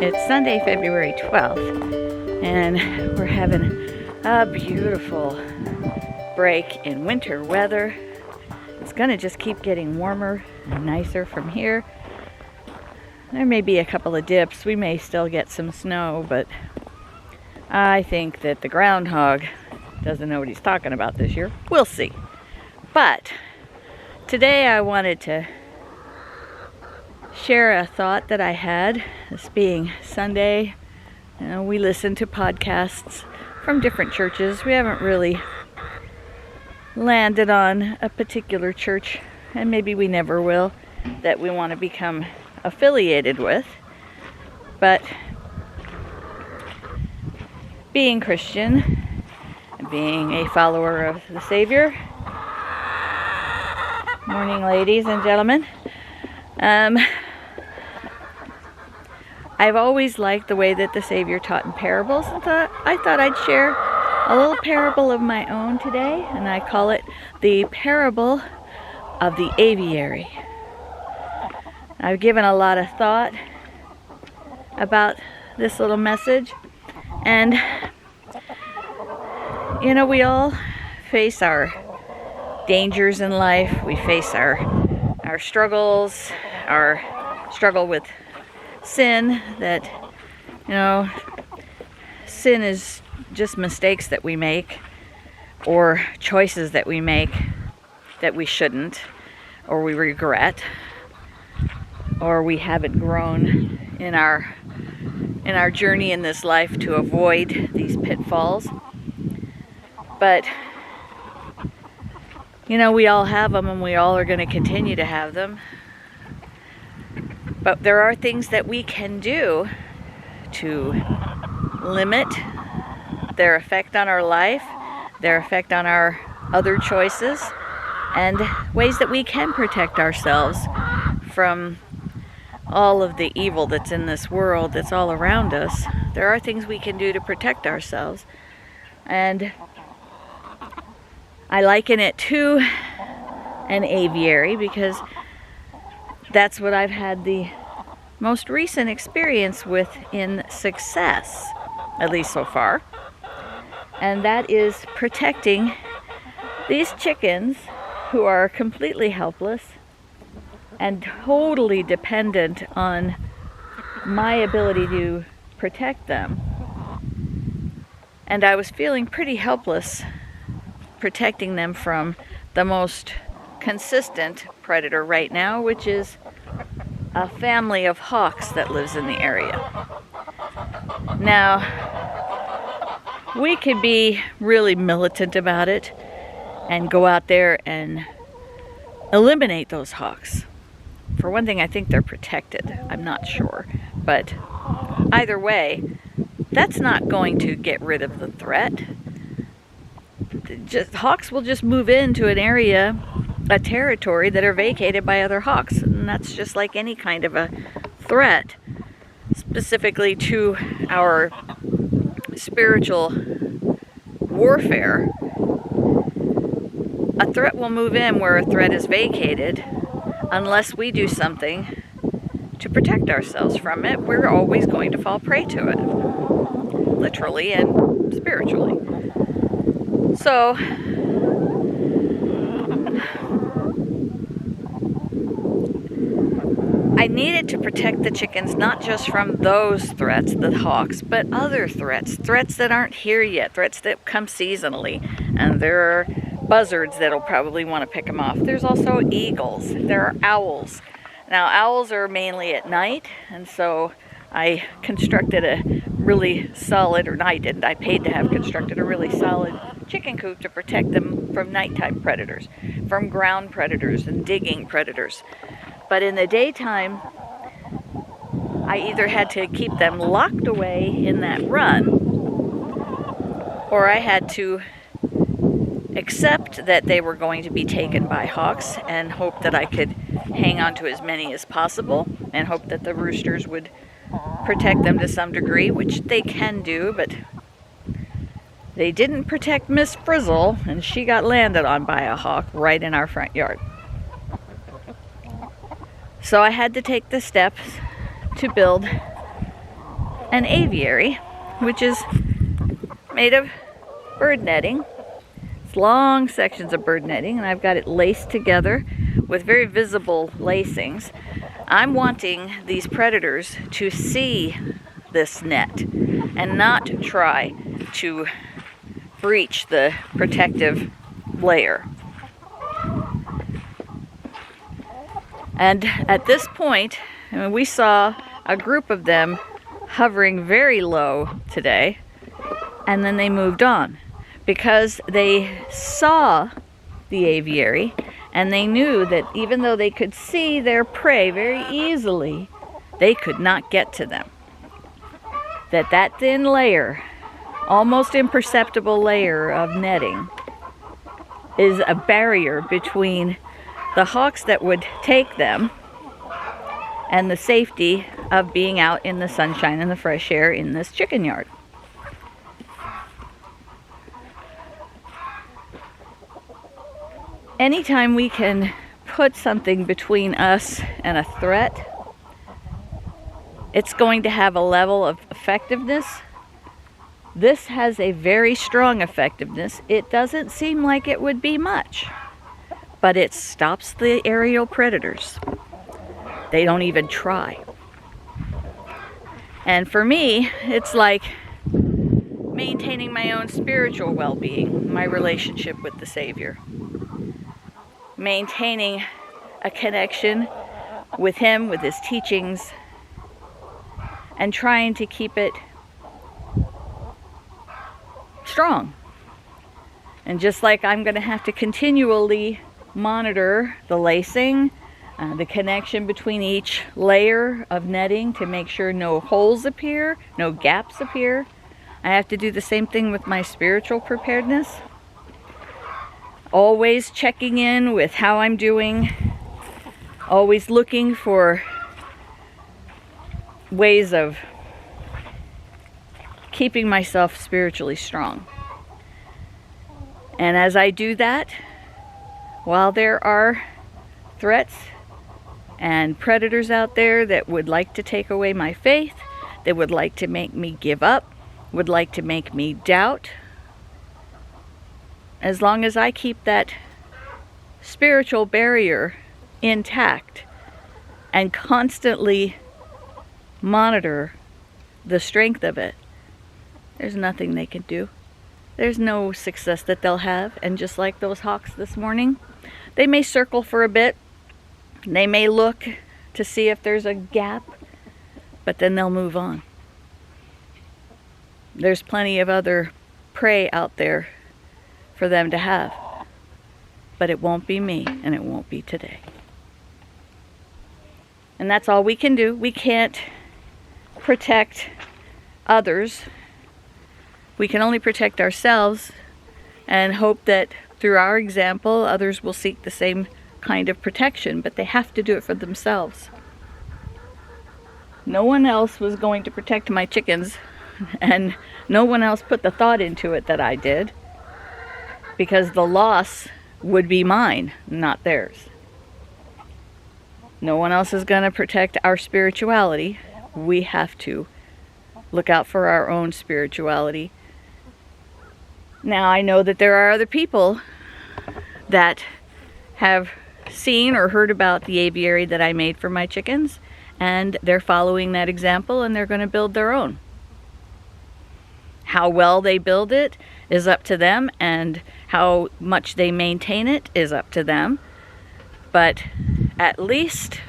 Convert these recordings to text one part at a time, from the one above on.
It's Sunday, February 12th, and we're having a beautiful break in winter weather. It's gonna just keep getting warmer and nicer from here. There may be a couple of dips. We may still get some snow, but I think that the groundhog doesn't know what he's talking about this year. We'll see. But today I wanted to share a thought that I had, this being Sunday. You know, we listen to podcasts from different churches. We haven't really landed on a particular church, and maybe we never will, that we want to become affiliated with. But being Christian, being a follower of the Savior, morning ladies and gentlemen, I've always liked the way that the Savior taught in parables, and I thought I'd share a little parable of my own today, and I call it the parable of the Aviary. I've given a lot of thought about this little message, and you know, we all face our dangers in life. We face our struggles, our struggle with sin, that, you know, sin is just mistakes that we make, or choices that we make that we shouldn't, or we regret, or we haven't grown in our journey in this life to avoid these pitfalls. But you know, we all have them, and we all are going to continue to have them. But there are things that we can do to limit their effect on our life, their effect on our other choices, and ways that we can protect ourselves from all of the evil that's in this world, that's all around us. There are things we can do to protect ourselves. And I liken it to an aviary because that's what I've had the most recent experience with in success, at least so far. And that is protecting these chickens who are completely helpless and totally dependent on my ability to protect them. And I was feeling pretty helpless protecting them from the most consistent predator right now, which is a family of hawks that lives in the area. Now, we could be really militant about it and go out there and eliminate those hawks. For one thing, I think they're protected. I'm not sure. But either way, that's not going to get rid of the threat. Hawks will just move into an area, a territory that are vacated by other hawks, and that's just like any kind of a threat, specifically to our spiritual warfare. A threat will move in where a threat is vacated unless we do something to protect ourselves from it. We're always going to fall prey to it, literally and spiritually. So I needed to protect the chickens not just from those threats, the hawks, but other threats that aren't here yet, threats that come seasonally. And there are buzzards that'll probably want to pick them off. There's also eagles. There are owls. Now, owls are mainly at night, and so I constructed a really solid, or no, I didn't, I paid to have constructed a really solid chicken coop to protect them from nighttime predators, from ground predators and digging predators. But in the daytime, I either had to keep them locked away in that run, or I had to accept that they were going to be taken by hawks and hope that I could hang on to as many as possible and hope that the roosters would protect them to some degree, which they can do, but they didn't protect Miss Frizzle, and she got landed on by a hawk right in our front yard. So I had to take the steps to build an aviary, which is made of bird netting. It's long sections of bird netting, and I've got it laced together with very visible lacings. I'm wanting these predators to see this net and not try to breach the protective layer. And at this point, we saw a group of them hovering very low today, and then they moved on because they saw the aviary and they knew that even though they could see their prey very easily, they could not get to them. That thin layer, almost imperceptible layer of netting, is a barrier between the hawks that would take them and the safety of being out in the sunshine and the fresh air in this chicken yard. Anytime we can put something between us and a threat, it's going to have a level of effectiveness. This has a very strong effectiveness. It doesn't seem like it would be much, but it stops the aerial predators. They don't even try. And for me, it's like maintaining my own spiritual well-being, my relationship with the Savior. Maintaining a connection with Him, with His teachings, and trying to keep it strong. And just like I'm going to have to continually monitor the lacing, the connection between each layer of netting to make sure no holes appear, no gaps appear, I have to do the same thing with my spiritual preparedness. Always checking in with how I'm doing, always looking for ways of keeping myself spiritually strong. And as I do that, while there are threats and predators out there that would like to take away my faith, that would like to make me give up, would like to make me doubt, as long as I keep that spiritual barrier intact and constantly monitor the strength of it, there's nothing they can do. There's no success that they'll have. And just like those hawks this morning, they may circle for a bit. They may look to see if there's a gap, but then they'll move on. There's plenty of other prey out there for them to have, but it won't be me, and it won't be today. And that's all we can do. We can't protect others. We can only protect ourselves and hope that through our example, others will seek the same kind of protection, but they have to do it for themselves. No one else was going to protect my chickens, and no one else put the thought into it that I did, because the loss would be mine, not theirs. No one else is going to protect our spirituality. We have to look out for our own spirituality. Now, I know that there are other people that have seen or heard about the aviary that I made for my chickens, and they're following that example, and they're going to build their own. How well they build it is up to them, and how much they maintain it is up to them. But at least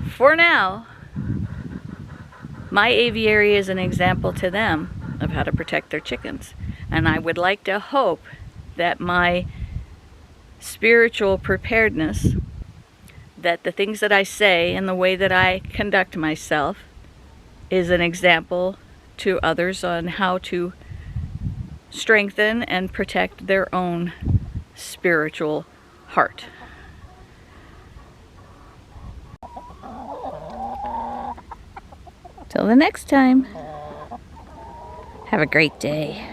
for now, my aviary is an example to them of how to protect their chickens. And I would like to hope that my spiritual preparedness, that the things that I say and the way that I conduct myself is an example to others on how to strengthen and protect their own spiritual heart. Till the next time, have a great day.